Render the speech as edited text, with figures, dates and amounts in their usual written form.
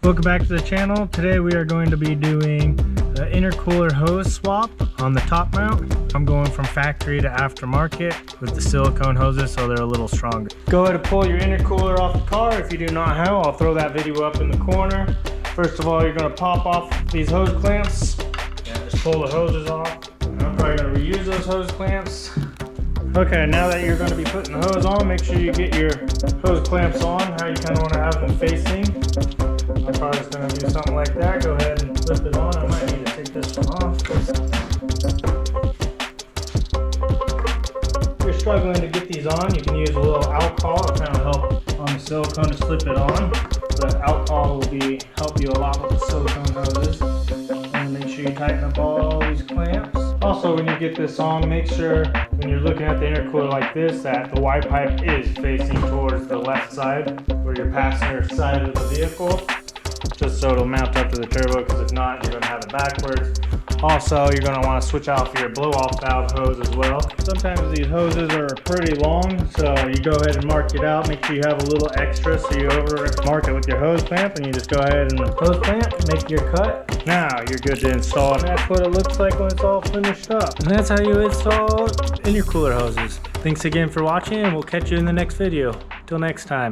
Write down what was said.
Welcome back to the channel. Today we are going to be doing an intercooler hose swap on the top mount. I'm going from factory to aftermarket with the silicone hoses so they're a little stronger. Go ahead and pull your intercooler off the car. If you do not have, I'll throw that video up in the corner. First of all, you're going to pop off these hose clamps. Just pull the hoses off. I'm probably going to reuse those hose clamps. Okay, now that you're going to be putting the hose on, make sure you get your hose clamps on, how you kind of want to have them facing. I'm probably just going to do something like that. Go ahead and flip it on. I might need to take this one off. If you're struggling to get these on, you can use a little alcohol to kind of help on the silicone to slip it on. The alcohol will help you a lot with the silicone hoses. And make sure you tighten up all these clamps. Also, when you get this on, make sure when you're looking at the intercooler like this that the Y pipe is facing towards the left side or your passenger side of the vehicle, just so it'll mount up to the turbo, because if not, you're going to have it backwards. Also, you're going to want to switch out for your blow-off valve hose as well. Sometimes these hoses are pretty long, so you go ahead and mark it out. Make sure you have a little extra, so you mark it with your hose clamp, and you just go ahead and hose clamp, make your cut. Now you're good to install, and that's what it looks like when it's all finished up. And that's how you install intercooler hoses. Thanks again for watching, and we'll catch you in the next video. Till next time.